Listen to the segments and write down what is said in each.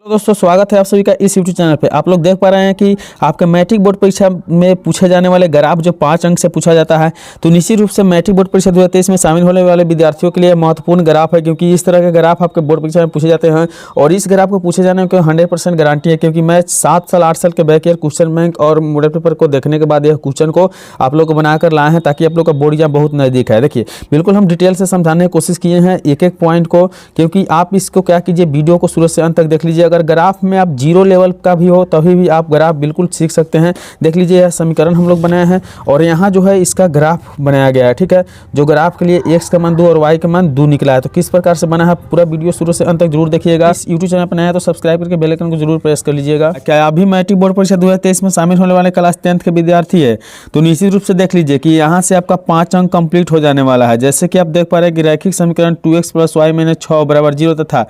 तो दोस्तों स्वागत है आप सभी का इस YouTube चैनल पे। आप लोग देख पा रहे हैं कि आपका मैट्रिक बोर्ड परीक्षा में पूछे जाने वाले ग्राफ जो 5 अंक से पूछा जाता है, तो निश्चित रूप से मैट्रिक बोर्ड परीक्षा 2023 में शामिल होने वाले विद्यार्थियों के लिए महत्वपूर्ण ग्राफ है, क्योंकि इस तरह के ग्राफ आपके बोर्ड परीक्षा में पूछे जाते हैं और इस ग्राफ को पूछे जाने की 100% गारंटी है, क्योंकि मैं 7 साल 8 साल के बैक ईयर क्वेश्चन बैंक और मॉडल पेपर को देखने के बाद यह क्वेश्चन को आप लोग को बनाकर लाए हैं ताकि आप लोग का बोर्ड एग्जाम बहुत नज़दीक है। देखिए बिल्कुल हम डिटेल से समझाने की कोशिश किए हैं एक एक पॉइंट को, क्योंकि आप इसको क्या कीजिए, वीडियो को शुरू से अंत तक देख लीजिए। अगर ग्राफ में आप जीरो लेवल का भी हो तभी भी आप ग्राफ बिल्कुल सीख सकते हैं। देख लीजिए यह समीकरण हम लोग बनाए हैं और यहाँ जो है इसका ग्राफ बनाया गया है, ठीक है। जो ग्राफ के लिए x का मान 2 और y का मान 2 निकला है। तो किस प्रकार से बना है पूरा वीडियो शुरू से अंत तक जरूर देखिएगा। इस यूट्यूब चैनल पर नया है तो सब्सक्राइब करके बेल आइकन को जरूर प्रेस कर लीजिएगा। क्या अभी मैट्रिक बोर्ड परीक्षा 2023 में शामिल होने वाले क्लास 10th के विद्यार्थी है तो निश्चित रूप से देख लीजिए कि यहाँ से आपका 5 अंक कंप्लीट हो जाने वाला है। जैसे कि आप देख पा रहे हैं कि रैखिक समीकरण 2x + y - 6 = 0 तथा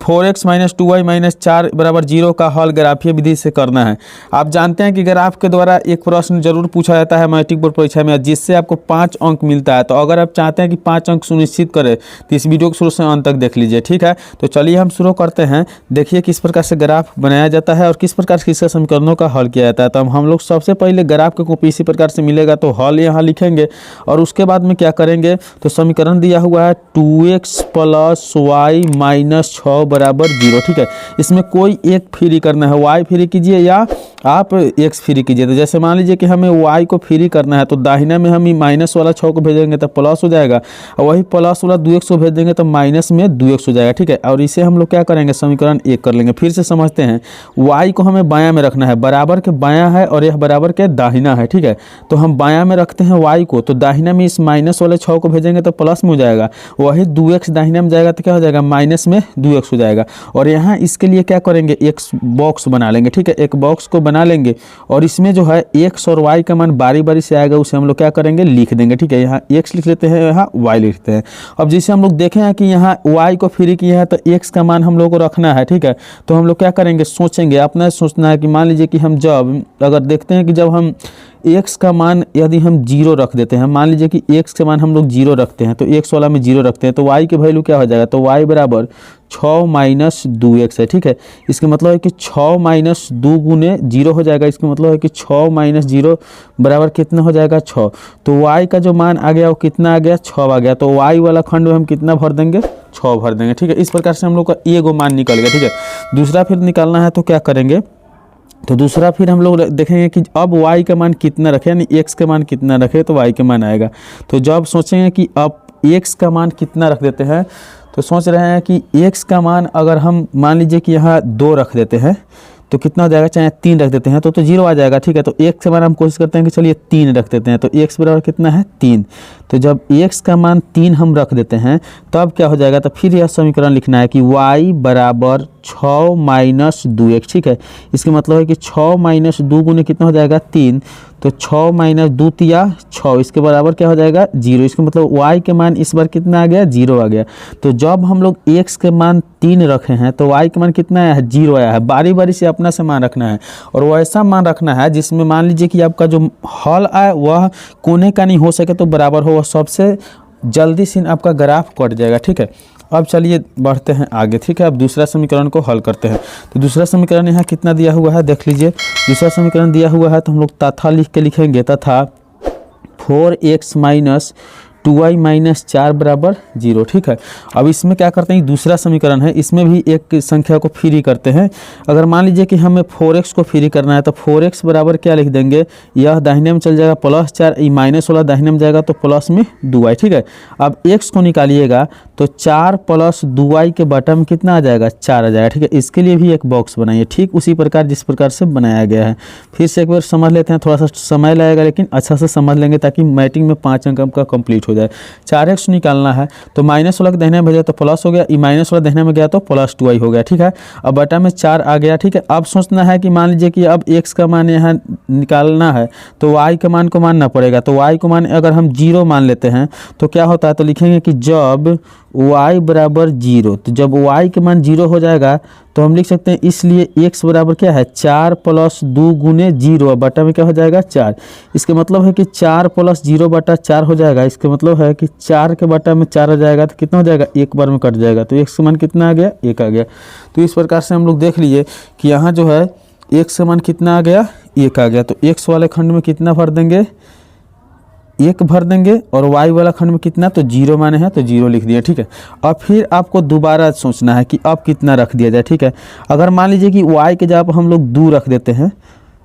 4x - 2y - 4 = 0 का हल ग्राफीय विधि से करना है। आप जानते हैं कि ग्राफ के द्वारा एक प्रश्न जरूर पूछा जाता है मैट्रिक बोर्ड परीक्षा में, जिससे आपको 5 अंक मिलता है। तो अगर आप चाहते हैं कि 5 अंक सुनिश्चित करें तो इस वीडियो को शुरू से अंत तक देख लीजिए, ठीक है। तो चलिए हम शुरू करते हैं। देखिए किस प्रकार से ग्राफ बनाया जाता है और किस प्रकार से इसका समीकरणों का हल किया जाता है। तो हम लोग सबसे पहले ग्राफ की कॉपी इसी प्रकार से मिलेगा तो हल यहाँ लिखेंगे और उसके बाद में क्या करेंगे, तो समीकरण दिया हुआ है 2x + y - 6 = 0, ठीक है। इसमें कोई एक फ्री करना है, y फ्री कीजिए या आप x फ्री कीजिए। तो जैसे मान लीजिए कि हमें y को फ्री करना है तो दाहिने में हम माइनस वाला 6 को भेजेंगे तो प्लस हो जाएगा और वही प्लस वाला 2x को भेज देंगे तो माइनस में 2x हो जाएगा, ठीक है। और इसे हम लोग क्या करेंगे, समीकरण 1 कर लेंगे। फिर से समझते हैं, y को हमें बायां में रखना है, बराबर के बायां है और यह बराबर के दाहिना है, ठीक है। तो हम बायां में रखते हैं y को, तो दाहिना में इस माइनस वाले 6 को भेजेंगे तो प्लस में हो जाएगा, वही 2x दाहिना में जाएगा तो क्या हो जाएगा, माइनस में 2x हो जाएगा। और यहाँ इसके लिए क्या करेंगे, एक बॉक्स बना लेंगे, ठीक है। एक बॉक्स को बना लेंगे और इसमें जो है x और y का मान बारी बारी से आएगा, उसे हम लोग क्या करेंगे, लिख देंगे, ठीक है। यहाँ x लिख लेते हैं, यहाँ y लिखते हैं। अब जैसे हम लोग देखें हैं कि यहाँ y को फ्री किया है तो x का मान हम लोग को रखना है, ठीक है। तो हम लोग क्या करेंगे, सोचेंगे, अपना सोचना है कि मान लीजिए कि हम जब अगर देखते हैं कि जब हम x का मान यदि हम 0 रख देते हैं, मान लीजिए कि x का मान हम लोग 0 रखते हैं तो x वाला में 0 रखते हैं तो y की वैल्यू क्या हो जाएगा, तो y = 6 - 2x है, ठीक है। इसका मतलब है कि 6 - 2 गुने 0 हो जाएगा। इसका मतलब है कि 6 - 0 बराबर कितना हो जाएगा, 6। तो y का जो मान आ गया वो कितना आ गया, 6 आ गया। तो y वाला खंड में हम कितना भर देंगे, 6 भर देंगे, ठीक है। इस प्रकार से हम लोग का एगो मान निकल गया, ठीक है। दूसरा फिर निकालना है तो क्या करेंगे, तो दूसरा फिर हम लोग देखेंगे कि अब y का मान कितना रखें, यानी x का मान कितना रखें तो y का मान आएगा। तो जब सोचेंगे कि अब x का मान कितना रख देते हैं, तो सोच रहे हैं कि x का मान अगर हम मान लीजिए कि यहाँ 2 रख देते हैं तो कितना हो जाएगा, चाहे 3 रख देते हैं तो 0 आ जाएगा, ठीक है। तो x का मान हम कोशिश करते हैं कि चलिए 3 रख देते हैं तो x बराबर कितना है, 3। तो जब x का मान 3 हम रख देते हैं तब क्या हो जाएगा, तो फिर यह समीकरण लिखना है कि y = 6 - 2x, ठीक है। इसका मतलब है कि 6 - 2 गुने कितना हो जाएगा, 3। तो 6 - 2 तिया 6, इसके बराबर क्या हो जाएगा, 0। इसका मतलब y के मान इस बार कितना आ गया, 0 आ गया। तो जब हम लोग x के मान 3 रखे हैं तो y के मान कितना आया है, 0 आया है। बारी बारी से अपना से मान रखना है और वैसा मान रखना है जिसमें मान लीजिए कि आपका जो हल आए वह कोने का नहीं हो सके तो बराबर हो, वह सबसे जल्दी से आपका ग्राफ कट जाएगा, ठीक है। अब चलिए बढ़ते हैं आगे, ठीक है। अब दूसरा समीकरण को हल करते हैं। तो दूसरा समीकरण यहाँ कितना दिया हुआ है, देख लीजिए। दूसरा समीकरण दिया हुआ है तो हम लोग तथा लिख के लिखेंगे, तथा 4x - 2y - 4 = 0, ठीक है। अब इसमें क्या करते हैं, दूसरा समीकरण है, इसमें भी एक संख्या को फ्री करते हैं। अगर मान लीजिए कि हमें 4x को फ्री करना है तो 4x बराबर क्या लिख देंगे, यह दाहिने में चल जाएगा +4, ये माइनस वाला दाहिने में जाएगा तो प्लस में 2y, ठीक है। अब x को निकालिएगा तो 4 + 2y के बटा में कितना आ जाएगा, 4 आ जाएगा, ठीक है। इसके लिए भी एक बॉक्स बनाइए, ठीक उसी प्रकार जिस प्रकार से बनाया गया है। फिर से एक बार समझ लेते हैं, थोड़ा सा समय लगेगा लेकिन अच्छा से समझ लेंगे ताकि मैट्रिक में 5 अंक का कंप्लीट हो जाए। 4x निकालना है तो माइनस वाला दाहिने में भेजा तो प्लस हो गया, ई माइनस वाला दाहिने में गया तो +2y हो गया, ठीक है। अब बटा में 4 आ गया, ठीक है। अब सोचना है कि मान लीजिए कि अब x का मान यहाँ निकालना है तो y के मान को मानना पड़ेगा। तो y को मान अगर हम 0 मान लेते हैं तो क्या होता है, तो लिखेंगे कि जब y बराबर 0। तो जब y के मान 0 हो जाएगा तो हम लिख सकते हैं, इसलिए x बराबर क्या है 4 प्लस 2 गुने 0 और बटा में क्या हो जाएगा 4। इसके मतलब है कि 4 प्लस 0 बटा 4 हो जाएगा। इसके मतलब है कि 4 के बटा में 4 आ जाएगा तो कितना हो जाएगा, एक बार में कट जाएगा। तो x का मान कितना आ गया, 1 आ गया। तो इस प्रकार से हम लोग देख लिए कि यहाँ जो है x का मान कितना आ गया, 1 आ गया। तो x वाले खंड में कितना भर देंगे, 1 भर देंगे, और y वाला खंड में कितना, तो 0 माने हैं तो 0 लिख दिया। ठीक है, अब फिर आपको दोबारा सोचना है कि अब कितना रख दिया जाए। ठीक है, अगर मान लीजिए कि y के जगह पर हम लोग 2 रख देते हैं,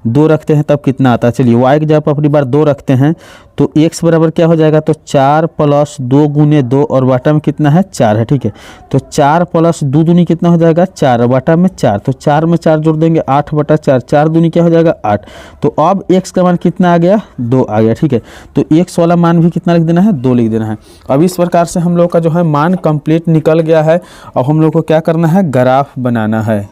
2 रखते हैं तब कितना आता है। चलिए y की जगह पर अपनी बार 2 रखते हैं तो x बराबर क्या हो जाएगा, तो 4 प्लस 2 गुने 2 और बटा में कितना है 4 है। ठीक है, तो 4 प्लस 2 दूनी कितना हो जाएगा 4 और बटा में 4, तो 4 में 4 जोड़ देंगे 8 बटा 4, 4 दूनी क्या हो जाएगा 8। तो अब x का मान कितना आ गया, 2 आ गया। ठीक है, तो x वाला मान भी कितना लिख देना है, 2 लिख देना है। अब इस प्रकार से हम लोग का जो है मान कंप्लीट निकल गया है। अब हम लोग को क्या करना है, ग्राफ बनाना है।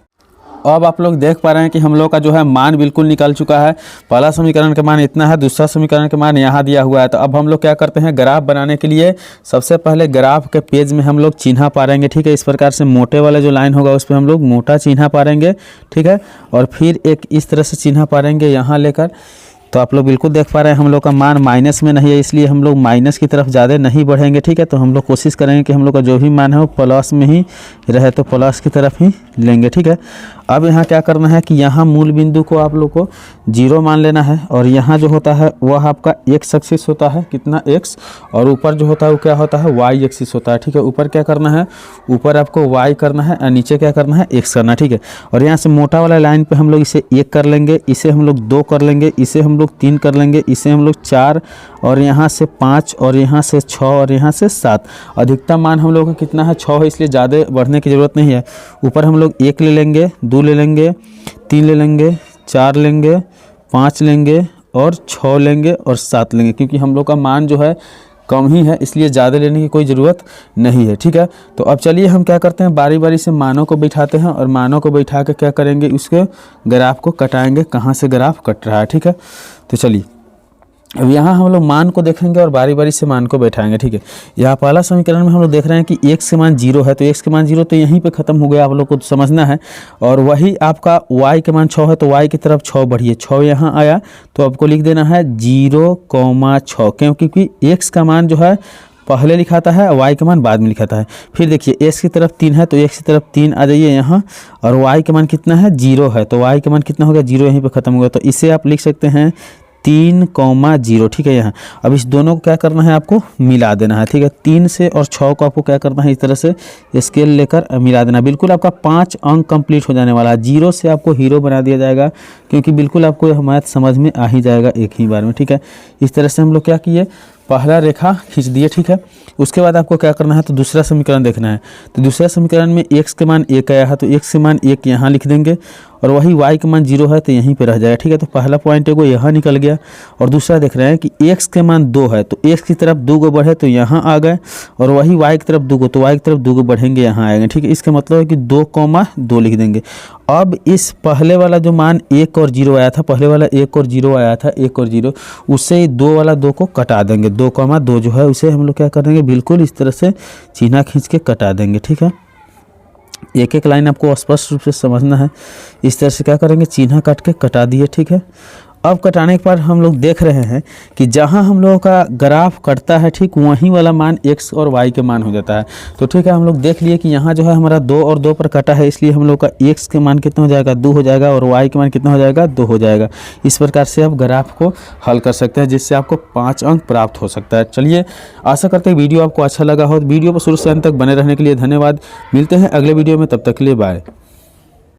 अब आप लोग देख पा रहे हैं कि हम लोग का जो है मान बिल्कुल निकल चुका है। पहला समीकरण का मान इतना है, दूसरा समीकरण का मान यहाँ दिया हुआ है। तो अब हम लोग क्या करते हैं, ग्राफ बनाने के लिए सबसे पहले ग्राफ के पेज में हम लोग चिन्ह पारेंगे। ठीक है, इस प्रकार से मोटे वाला जो लाइन होगा उस पर हम लोग मोटा चिन्ह पारेंगे। ठीक है, और फिर एक इस तरह से चिन्ह पारेंगे यहाँ लेकर। तो आप लोग बिल्कुल देख पा रहे हैं हम लोग का मान माइनस में नहीं है, इसलिए हम लोग माइनस की तरफ ज़्यादा नहीं बढ़ेंगे। ठीक है, तो हम लोग कोशिश करेंगे कि हम लोग का जो भी मान है वो प्लस में ही रहे, तो प्लस की तरफ ही लेंगे। ठीक है, अब यहाँ क्या करना है कि यहाँ मूल बिंदु को आप लोग को 0 मान लेना है, और यहाँ जो होता है वह आपका x एक्सिस होता है, कितना x, और ऊपर जो होता है वो क्या होता है y एक्सिस होता है। ठीक है, ऊपर क्या करना है, ऊपर आपको y करना है और नीचे क्या करना है, x करना है। ठीक है, और यहाँ से मोटा वाला लाइन पे हम लोग इसे 1 कर लेंगे, इसे हम लोग 2 कर लेंगे, इसे हम लोग 3 कर लेंगे, इसे हम लोग 4, और यहाँ से 5, और यहाँ से 6, और यहाँ से 7। अधिकतम मान हम लोग का कितना है, 6 है, इसलिए ज़्यादा बढ़ने की ज़रूरत नहीं है। ऊपर हम लोग 1 ले लेंगे, 2 ले लेंगे, 3 ले लेंगे, 4 लेंगे, 5 लेंगे, और 6 लेंगे, और 7 लेंगे, क्योंकि हम लोग का मान जो है कम ही है, इसलिए ज़्यादा लेने की कोई ज़रूरत नहीं है। ठीक है, तो अब चलिए हम क्या करते हैं, बारी बारी से मानों को बैठाते हैं, और मानों को बैठा के क्या करेंगे, उसके ग्राफ को कटाएंगे, कहाँ से ग्राफ कट रहा है। ठीक है, तो चलिए अब यहाँ हम लोग मान को देखेंगे और बारी बारी से मान को बैठाएंगे। ठीक है, यहाँ पहला समीकरण में हम लोग देख रहे हैं कि x के मान 0 है, तो x के मान 0 तो यहीं पे ख़त्म हो गया, आप लोग को तो समझना है। और वही आपका y के मान 6 है, तो y की तरफ 6 बढ़िए, 6 यहाँ आया, तो आपको लिख देना है 0,6, क्योंकि x का मान जो है पहले लिखाता है, y का मान बाद में लिखाता है। फिर देखिए x की तरफ 3 है, तो x की तरफ 3 आ जाइए यहाँ, और y के मान कितना है 0 है, तो y के मान कितना हो गया 0, यहीं पर ख़त्म हो गया। तो इसे आप लिख सकते हैं 3,0। ठीक है, यहाँ अब इस दोनों को क्या करना है, आपको मिला देना है। ठीक है, 3 से और 6 को आपको क्या करना है, इस तरह से स्केल लेकर मिला देना। बिल्कुल आपका 5 अंक कंप्लीट हो जाने वाला है। 0 से आपको हीरो बना दिया जाएगा, क्योंकि बिल्कुल आपको मैथ समझ में आ ही जाएगा एक ही बार में। ठीक है, इस तरह से हम लोग क्या किए, पहला रेखा खींच दिए। ठीक है, उसके बाद आपको क्या करना है, तो दूसरा समीकरण देखना है। तो दूसरा समीकरण में x के मान 1 आया है, तो x के मान 1 यहाँ लिख देंगे, और वही y के मान 0 है, तो यहीं पे रह जाएगा। ठीक है, तो पहला पॉइंट एगो यहाँ निकल गया। और दूसरा देख रहे हैं कि x के मान 2 है, तो x की तरफ 2 गो बढ़े तो यहाँ आ गए, और वही y की तरफ 2 गो, तो y की तरफ 2 गो बढ़ेंगे, यहाँ आएंगे। ठीक है, इसका मतलब है कि 2,2 लिख देंगे। अब इस पहले वाला जो मान 1 और 0 आया था, पहले वाला 1 और 0 आया था, 1 और 0, उससे 2 वाला 2 को कटा देंगे। 2,2 जो है उसे हम लोग क्या करेंगे, बिल्कुल इस तरह से चिन्ह खींच के कटा देंगे। ठीक है, एक एक लाइन आपको स्पष्ट रूप से समझना है। इस तरह से क्या करेंगे, चिन्ह काट के कटा दिए। ठीक है, अब कटाने के बाद हम लोग देख रहे हैं कि जहां हम लोगों का ग्राफ कटता है, ठीक वहीं वाला मान x और y के मान हो जाता है। तो ठीक है, हम लोग देख लिए कि यहाँ जो है हमारा 2 और 2 पर कटा है, इसलिए हम लोग का x के मान कितना हो जाएगा, 2 हो जाएगा, और y के मान कितना हो जाएगा, 2 हो जाएगा। इस प्रकार से आप ग्राफ को हल कर सकते हैं, जिससे आपको 5 अंक प्राप्त हो सकता है। चलिए, आशा करते हैं वीडियो आपको अच्छा लगा हो। वीडियो को शुरू से अंत तक बने रहने के लिए धन्यवाद। मिलते हैं अगले वीडियो में, तब तक के लिए बाय।